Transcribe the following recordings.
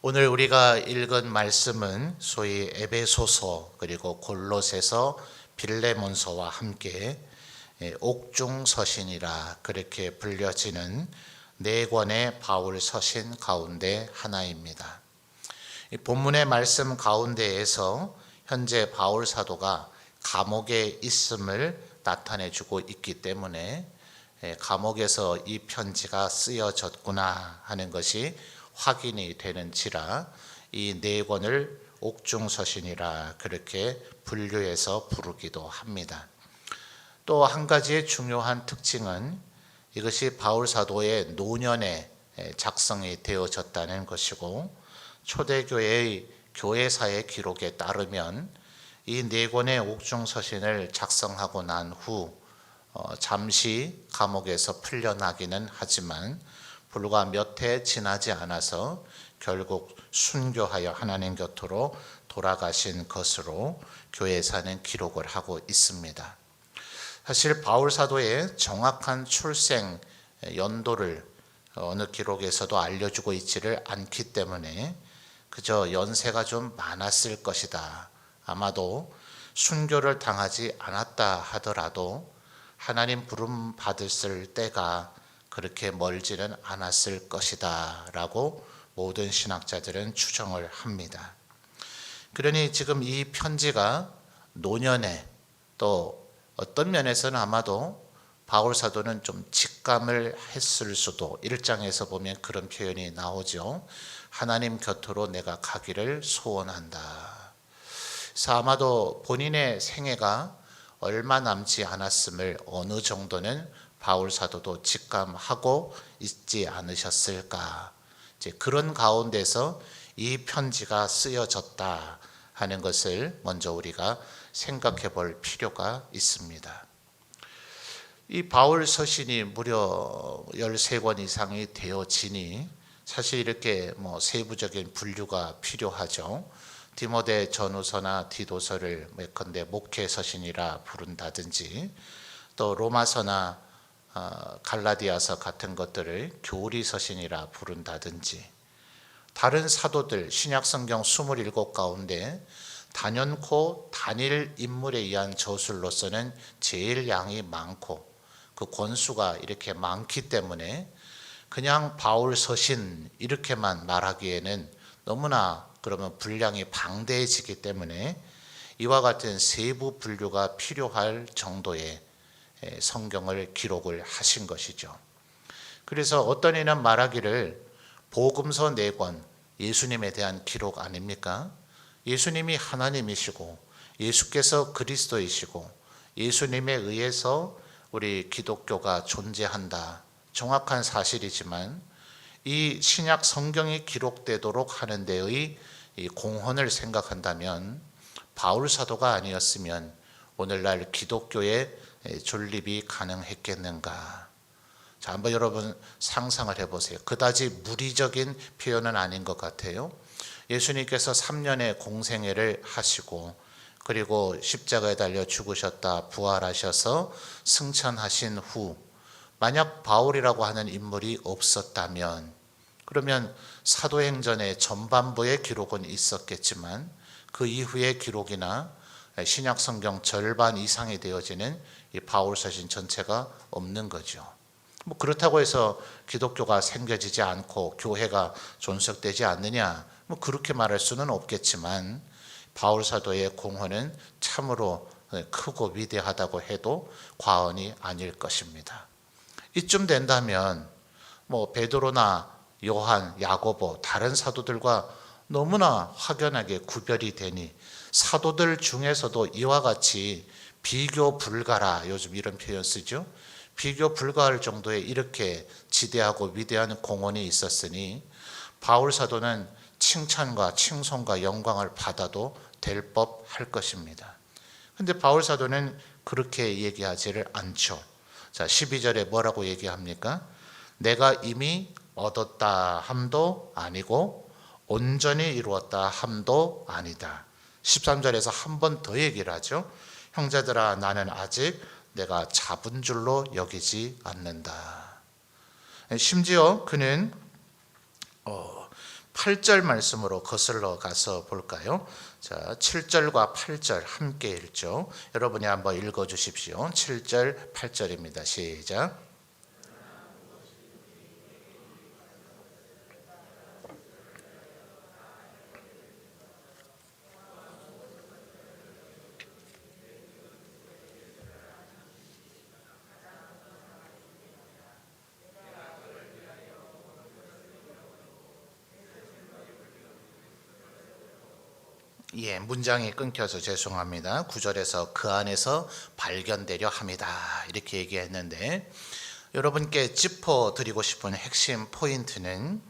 오늘 우리가 읽은 말씀은 소위 에베소서 그리고 골로새서 빌레몬서와 함께 옥중서신이라 그렇게 불려지는 네 권의 바울 서신 가운데 하나입니다. 이 본문의 말씀 가운데에서 현재 바울 사도가 감옥에 있음을 나타내주고 있기 때문에 감옥에서 이 편지가 쓰여졌구나 하는 것이 확인이 되는지라 이 네 권을 옥중서신이라 그렇게 분류해서 부르기도 합니다. 또 한 가지의 중요한 특징은 이것이 바울 사도의 노년에 작성이 되어졌다는 것이고, 초대교회의 교회사의 기록에 따르면 이 네 권의 옥중서신을 작성하고 난 후 잠시 감옥에서 풀려나기는 하지만 불과 몇 해 지나지 않아서 결국 순교하여 하나님 곁으로 돌아가신 것으로 교회사는 기록을 하고 있습니다. 사실 바울 사도의 정확한 출생 연도를 어느 기록에서도 알려주고 있지를 않기 때문에 그저 연세가 좀 많았을 것이다, 아마도 순교를 당하지 않았다 하더라도 하나님 부름 받았을 때가 그렇게 멀지는 않았을 것이다 라고 모든 신학자들은 추정을 합니다. 그러니 지금 이 편지가 노년에, 또 어떤 면에서는 아마도 바울 사도는 좀 직감을 했을 수도, 1장에서 보면 그런 표현이 나오죠. 하나님 곁으로 내가 가기를 소원한다. 그래서 아마도 본인의 생애가 얼마 남지 않았음을 어느 정도는 바울 사도도 직감하고 있지 않으셨을까. 이제 그런 가운데서 이 편지가 쓰여졌다 하는 것을 먼저 우리가 생각해 볼 필요가 있습니다. 이 바울 서신이 무려 13권 이상이 되어지니 사실 이렇게 세부적인 분류가 필요하죠. 디모데 전후서나 디도서를 예컨대 목회 서신이라 부른다든지, 또 로마서나 갈라디아서 같은 것들을 교리 서신이라 부른다든지, 다른 사도들 신약 성경 27 가운데 단연코 단일 인물에 의한 저술로서는 제일 양이 많고 그 권수가 이렇게 많기 때문에 그냥 바울 서신 이렇게만 말하기에는 너무나 그러면 분량이 방대해지기 때문에 이와 같은 세부 분류가 필요할 정도의 성경을 기록을 하신 것이죠. 그래서 어떤 이는 말하기를 복음서 4권 예수님에 대한 기록 아닙니까? 예수님이 하나님이시고 예수께서 그리스도이시고 예수님에 의해서 우리 기독교가 존재한다, 정확한 사실이지만 이 신약 성경이 기록되도록 하는 데의 이 공헌을 생각한다면 바울 사도가 아니었으면 오늘날 기독교의 존립이 가능했겠는가. 자, 한번 여러분 상상을 해보세요. 그다지 무리적인 표현은 아닌 것 같아요. 예수님께서 3년의 공생애를 하시고 그리고 십자가에 달려 죽으셨다 부활하셔서 승천하신 후 만약 바울이라고 하는 인물이 없었다면, 그러면 사도행전의 전반부의 기록은 있었겠지만 그 이후의 기록이나 신약 성경 절반 이상이 되어지는 이 바울 서신 전체가 없는 거죠. 그렇다고 해서 기독교가 생겨지지 않고 교회가 존속되지 않느냐, 그렇게 말할 수는 없겠지만 바울 사도의 공헌은 참으로 크고 위대하다고 해도 과언이 아닐 것입니다. 이쯤 된다면 베드로나 요한, 야고보 다른 사도들과 너무나 확연하게 구별이 되니 사도들 중에서도 이와 같이 비교 불가라, 요즘 이런 표현 쓰죠. 비교 불가할 정도의 이렇게 지대하고 위대한 공헌이 있었으니 바울 사도는 칭찬과 칭송과 영광을 받아도 될 법할 것입니다. 그런데 바울 사도는 그렇게 얘기하지를 않죠. 자, 12절에 뭐라고 얘기합니까? 내가 이미 얻었다 함도 아니고 온전히 이루었다 함도 아니다. 13절에서 한 번 더 얘기를 하죠. 형제들아, 나는 아직 내가 잡은 줄로 여기지 않는다. 심지어 그는 8절 말씀으로 거슬러 가서 볼까요? 자, 7절과 8절 함께 읽죠. 여러분이 한번 읽어 주십시오. 7절, 8절입니다. 시작. 예, 문장이 끊겨서 죄송합니다. 9절에서 그 안에서 발견되려 함이다 이렇게 얘기했는데, 여러분께 짚어드리고 싶은 핵심 포인트는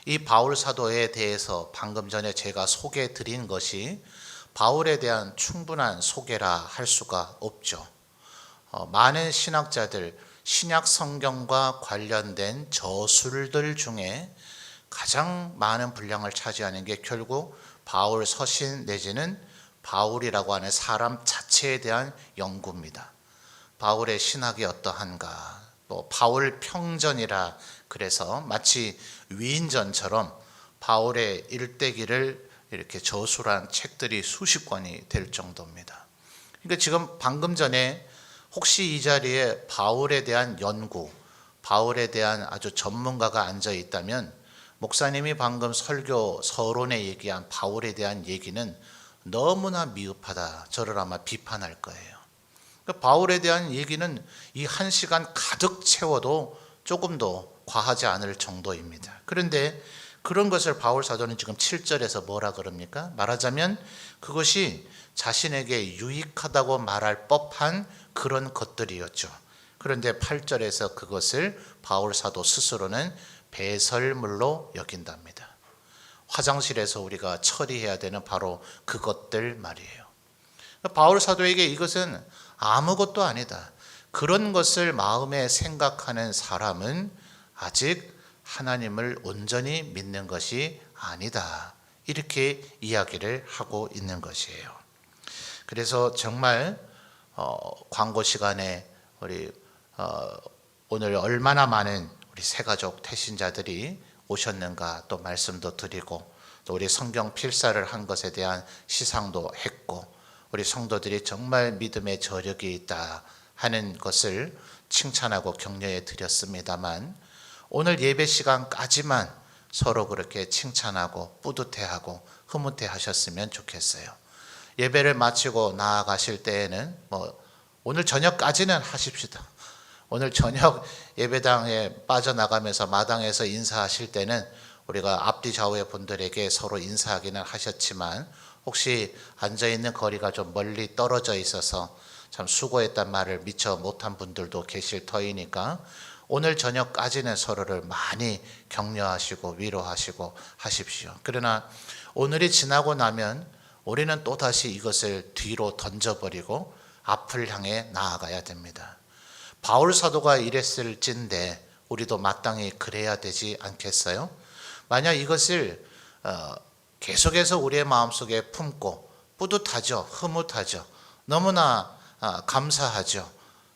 이 바울 사도에 대해서 방금 전에 제가 소개해드린 것이 바울에 대한 충분한 소개라 할 수가 없죠. 많은 신학자들, 신약 성경과 관련된 저술들 중에 가장 많은 분량을 차지하는 게 결국 바울 서신 내지는 바울이라고 하는 사람 자체에 대한 연구입니다. 바울의 신학이 어떠한가, 또 바울 평전이라 그래서 마치 위인전처럼 바울의 일대기를 이렇게 저술한 책들이 수십 권이 될 정도입니다. 그러니까 지금 방금 전에 혹시 이 자리에 바울에 대한 연구, 바울에 대한 아주 전문가가 앉아 있다면 목사님이 방금 설교 서론에 얘기한 바울에 대한 얘기는 너무나 미흡하다, 저를 아마 비판할 거예요. 그러니까 바울에 대한 얘기는 이 1시간 가득 채워도 조금도 과하지 않을 정도입니다. 그런데 그런 것을 바울 사도는 지금 7절에서 뭐라 그럽니까? 말하자면 그것이 자신에게 유익하다고 말할 법한 그런 것들이었죠. 그런데 8절에서 그것을 바울 사도 스스로는 배설물로 여긴답니다. 화장실에서 우리가 처리해야 되는 바로 그것들 말이에요. 바울 사도에게 이것은 아무것도 아니다. 그런 것을 마음에 생각하는 사람은 아직 하나님을 온전히 믿는 것이 아니다. 이렇게 이야기를 하고 있는 것이에요. 그래서 정말 광고 시간에 우리 오늘 얼마나 많은 우리 새가족 태신자들이 오셨는가 또 말씀도 드리고, 또 우리 성경 필사를 한 것에 대한 시상도 했고, 우리 성도들이 정말 믿음의 저력이 있다 하는 것을 칭찬하고 격려해 드렸습니다만, 오늘 예배 시간까지만 서로 그렇게 칭찬하고 뿌듯해하고 흐뭇해 하셨으면 좋겠어요. 예배를 마치고 나아가실 때에는 오늘 저녁까지는 하십시다. 오늘 저녁 예배당에 빠져나가면서 마당에서 인사하실 때는 우리가 앞뒤 좌우의 분들에게 서로 인사하기는 하셨지만, 혹시 앉아있는 거리가 좀 멀리 떨어져 있어서 참 수고했단 말을 미처 못한 분들도 계실 터이니까 오늘 저녁까지는 서로를 많이 격려하시고 위로하시고 하십시오. 그러나 오늘이 지나고 나면 우리는 또다시 이것을 뒤로 던져버리고 앞을 향해 나아가야 됩니다. 바울 사도가 이랬을진데 우리도 마땅히 그래야 되지 않겠어요? 만약 이것을 계속해서 우리의 마음속에 품고 뿌듯하죠, 흐뭇하죠, 너무나 감사하죠.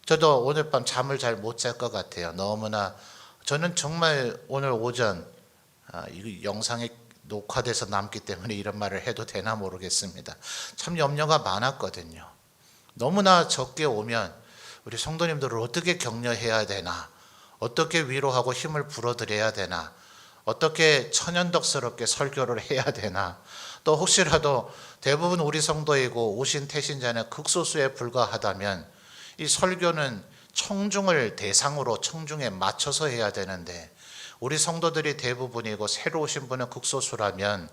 저도 오늘 밤 잠을 잘 못 잘 것 같아요. 너무나 저는 정말 오늘 오전 이 영상에 녹화돼서 남기 때문에 이런 말을 해도 되나 모르겠습니다. 참 염려가 많았거든요. 너무나 적게 오면 우리 성도님들을 어떻게 격려해야 되나, 어떻게 위로하고 힘을 불어드려야 되나, 어떻게 천연덕스럽게 설교를 해야 되나, 또 혹시라도 대부분 우리 성도이고 오신 태신자는 극소수에 불과하다면 이 설교는 청중을 대상으로 청중에 맞춰서 해야 되는데, 우리 성도들이 대부분이고 새로 오신 분은 극소수라면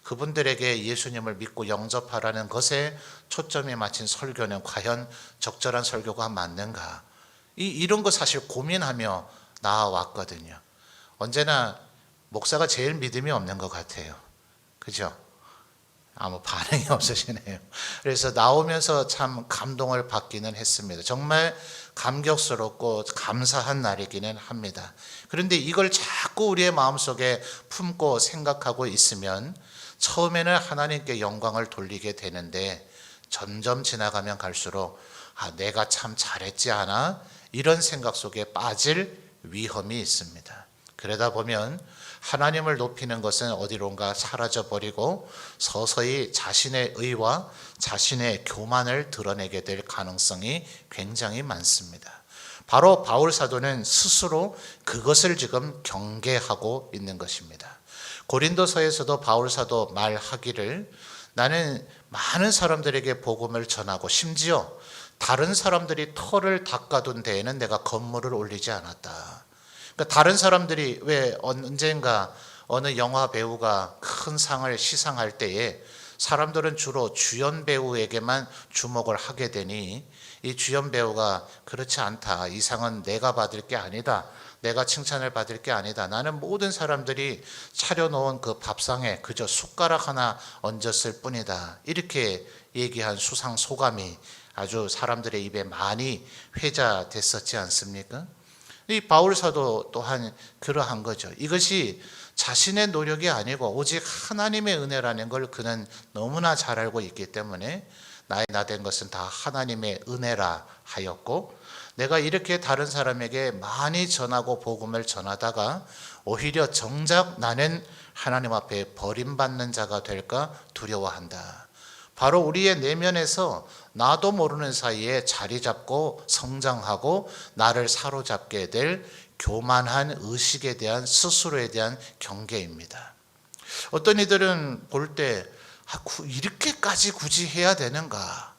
그분들에게 예수님을 믿고 영접하라는 것에 초점이 맞춘 설교는 과연 적절한 설교가 맞는가? 이런 거 사실 고민하며 나와왔거든요. 언제나 목사가 제일 믿음이 없는 것 같아요. 그죠? 아무 반응이 없으시네요. 그래서 나오면서 참 감동을 받기는 했습니다. 정말 감격스럽고 감사한 날이기는 합니다. 그런데 이걸 자꾸 우리의 마음속에 품고 생각하고 있으면 처음에는 하나님께 영광을 돌리게 되는데 점점 지나가면 갈수록 내가 참 잘했지 않아? 이런 생각 속에 빠질 위험이 있습니다. 그러다 보면 하나님을 높이는 것은 어디론가 사라져버리고 서서히 자신의 의와 자신의 교만을 드러내게 될 가능성이 굉장히 많습니다. 바로 바울 사도는 스스로 그것을 지금 경계하고 있는 것입니다. 고린도서에서도 바울 사도 말하기를 나는 많은 사람들에게 복음을 전하고 심지어 다른 사람들이 터를 닦아둔 데에는 내가 건물을 올리지 않았다. 그러니까 다른 사람들이 왜 언젠가 어느 영화 배우가 큰 상을 시상할 때에 사람들은 주로 주연 배우에게만 주목을 하게 되니 이 주연 배우가 그렇지 않다. 이 상은 내가 받을 게 아니다. 내가 칭찬을 받을 게 아니다. 나는 모든 사람들이 차려놓은 그 밥상에 그저 숟가락 하나 얹었을 뿐이다. 이렇게 얘기한 수상 소감이 아주 사람들의 입에 많이 회자됐었지 않습니까? 이 바울 사도 또한 그러한 거죠. 이것이 자신의 노력이 아니고 오직 하나님의 은혜라는 걸 그는 너무나 잘 알고 있기 때문에 나의 나된 것은 다 하나님의 은혜라 하였고, 내가 이렇게 다른 사람에게 많이 전하고 복음을 전하다가 오히려 정작 나는 하나님 앞에 버림받는 자가 될까 두려워한다. 바로 우리의 내면에서 나도 모르는 사이에 자리 잡고 성장하고 나를 사로잡게 될 교만한 의식에 대한 스스로에 대한 경계입니다. 어떤 이들은 볼 때 이렇게까지 굳이 해야 되는가?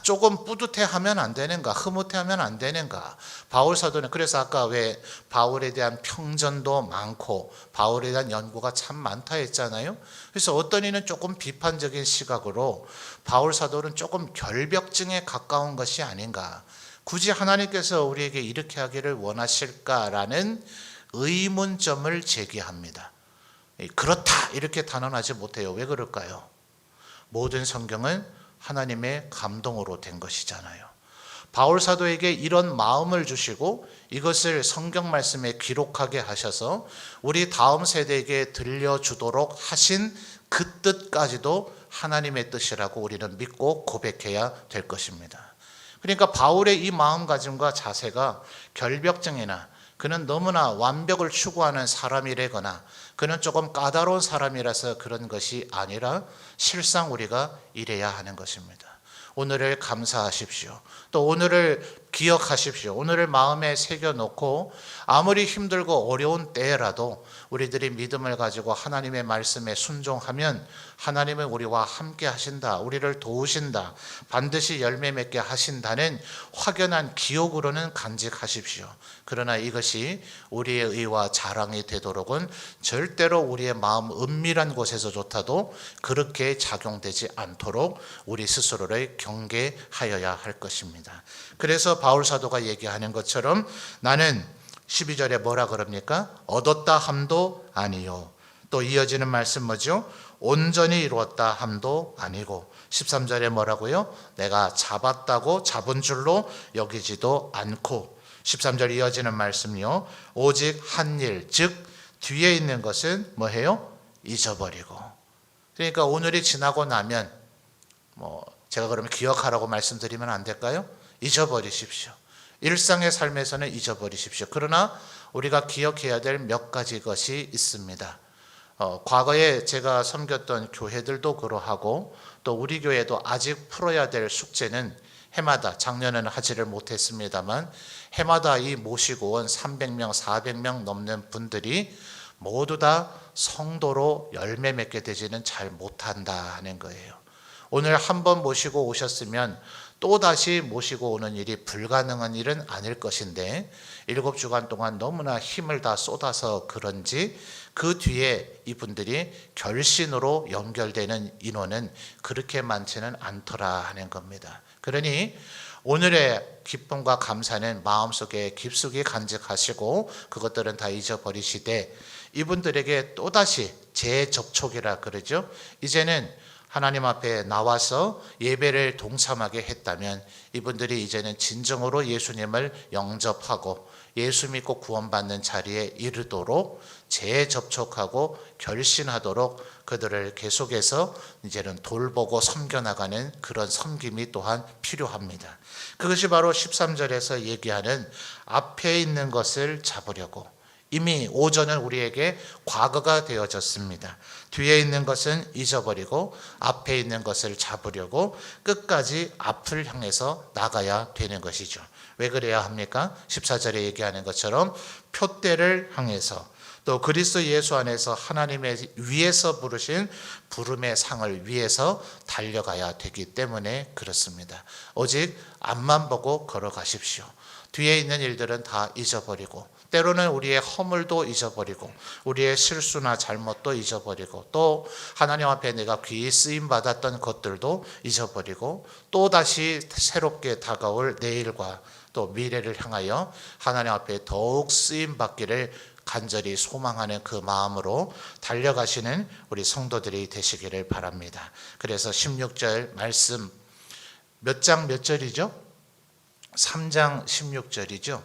조금 뿌듯해하면 안 되는가? 흐뭇해하면 안 되는가? 바울 사도는 그래서 아까 왜 바울에 대한 평전도 많고 바울에 대한 연구가 참 많다 했잖아요. 그래서 어떤 이는 조금 비판적인 시각으로 바울 사도는 조금 결벽증에 가까운 것이 아닌가? 굳이 하나님께서 우리에게 이렇게 하기를 원하실까라는 의문점을 제기합니다. 그렇다 이렇게 단언하지 못해요. 왜 그럴까요? 모든 성경은 하나님의 감동으로 된 것이잖아요. 바울 사도에게 이런 마음을 주시고 이것을 성경 말씀에 기록하게 하셔서 우리 다음 세대에게 들려주도록 하신 그 뜻까지도 하나님의 뜻이라고 우리는 믿고 고백해야 될 것입니다. 그러니까 바울의 이 마음가짐과 자세가 결벽증이나 그는 너무나 완벽을 추구하는 사람이라거나 그는 조금 까다로운 사람이라서 그런 것이 아니라 실상 우리가 이래야 하는 것입니다. 오늘을 감사하십시오. 또 오늘을 기억하십시오. 오늘을 마음에 새겨놓고 아무리 힘들고 어려운 때라도 우리들이 믿음을 가지고 하나님의 말씀에 순종하면 하나님은 우리와 함께 하신다. 우리를 도우신다. 반드시 열매 맺게 하신다는 확연한 기억으로는 간직하십시오. 그러나 이것이 우리의 의와 자랑이 되도록은 절대로 우리의 마음 은밀한 곳에서조차도 그렇게 작용되지 않도록 우리 스스로를 경계하여야 할 것입니다. 그래서 바울 사도가 얘기하는 것처럼 나는 12절에 뭐라 그럽니까? 얻었다 함도 아니요. 또 이어지는 말씀 뭐죠? 온전히 이루었다 함도 아니고 13절에 뭐라고요? 내가 잡았다고 잡은 줄로 여기지도 않고 13절 이어지는 말씀이요. 오직 한 일, 즉 뒤에 있는 것은 뭐해요? 잊어버리고. 그러니까 오늘이 지나고 나면 제가 그러면 기억하라고 말씀드리면 안 될까요? 잊어버리십시오. 일상의 삶에서는 잊어버리십시오. 그러나 우리가 기억해야 될 몇 가지 것이 있습니다. 과거에 제가 섬겼던 교회들도 그러하고 또 우리 교회도 아직 풀어야 될 숙제는 해마다, 작년에는 하지를 못했습니다만 해마다 이 모시고 온 300명, 400명 넘는 분들이 모두 다 성도로 열매 맺게 되지는 잘 못한다는 거예요. 오늘 한 번 모시고 오셨으면 또다시 모시고 오는 일이 불가능한 일은 아닐 것인데 7주간 동안 너무나 힘을 다 쏟아서 그런지 그 뒤에 이분들이 결신으로 연결되는 인원은 그렇게 많지는 않더라 하는 겁니다. 그러니 오늘의 기쁨과 감사는 마음속에 깊숙이 간직하시고 그것들은 다 잊어버리시되 이분들에게 또다시 재접촉이라 그러죠. 이제는 하나님 앞에 나와서 예배를 동참하게 했다면 이분들이 이제는 진정으로 예수님을 영접하고 예수 믿고 구원받는 자리에 이르도록 재접촉하고 결신하도록 그들을 계속해서 이제는 돌보고 섬겨나가는 그런 섬김이 또한 필요합니다. 그것이 바로 13절에서 얘기하는 앞에 있는 것을 잡으려고 이미 오전은 우리에게 과거가 되어졌습니다. 뒤에 있는 것은 잊어버리고 앞에 있는 것을 잡으려고 끝까지 앞을 향해서 나가야 되는 것이죠. 왜 그래야 합니까? 14절에 얘기하는 것처럼 표대를 향해서 또 그리스도 예수 안에서 하나님의 위에서 부르신 부름의 상을 위해서 달려가야 되기 때문에 그렇습니다. 오직 앞만 보고 걸어가십시오. 뒤에 있는 일들은 다 잊어버리고 때로는 우리의 허물도 잊어버리고 우리의 실수나 잘못도 잊어버리고 또 하나님 앞에 내가 귀히 쓰임 받았던 것들도 잊어버리고 또다시 새롭게 다가올 내일과 또 미래를 향하여 하나님 앞에 더욱 쓰임 받기를 간절히 소망하는 그 마음으로 달려가시는 우리 성도들이 되시기를 바랍니다. 그래서 16절 말씀 몇 장 몇 절이죠? 3장 16절이죠.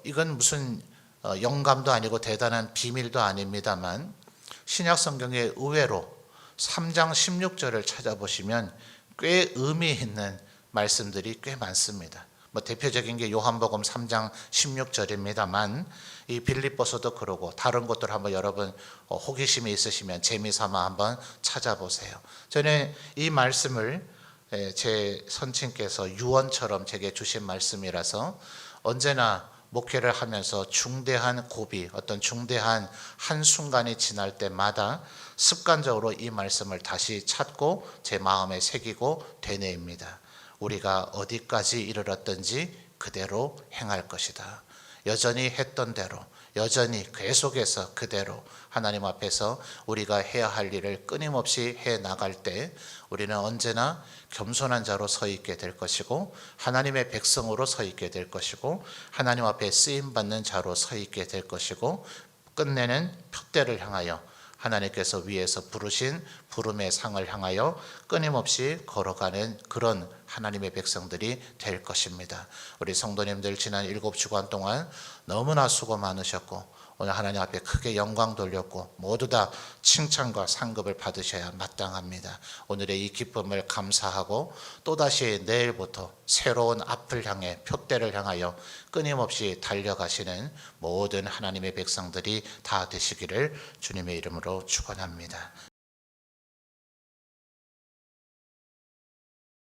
이건 무슨 영감도 아니고 대단한 비밀도 아닙니다만 신약 성경에 의외로 3장 16절을 찾아보시면 꽤 의미 있는 말씀들이 꽤 많습니다. 대표적인 게 요한복음 3장 16절입니다만 이 빌립보서도 그러고 다른 것들 한번 여러분 호기심이 있으시면 재미삼아 한번 찾아보세요. 저는 이 말씀을 제 선친께서 유언처럼 제게 주신 말씀이라서 언제나 목회를 하면서 중대한 고비, 어떤 중대한 한순간이 지날 때마다 습관적으로 이 말씀을 다시 찾고 제 마음에 새기고 되뇌입니다. 우리가 어디까지 이르렀든지 그대로 행할 것이다. 여전히 했던 대로, 여전히 계속해서 그대로 하나님 앞에서 우리가 해야 할 일을 끊임없이 해 나갈 때 우리는 언제나 겸손한 자로 서 있게 될 것이고 하나님의 백성으로 서 있게 될 것이고 하나님 앞에 쓰임받는 자로 서 있게 될 것이고 끝내는 표대를 향하여 하나님께서 위에서 부르신 부름의 상을 향하여 끊임없이 걸어가는 그런 하나님의 백성들이 될 것입니다. 우리 성도님들 지난 7주간 동안 너무나 수고 많으셨고 오늘 하나님 앞에 크게 영광 돌렸고 모두 다 칭찬과 상급을 받으셔야 마땅합니다. 오늘의 이 기쁨을 감사하고 또다시 내일부터 새로운 앞을 향해 표대를 향하여 끊임없이 달려가시는 모든 하나님의 백성들이 다 되시기를 주님의 이름으로 축원합니다.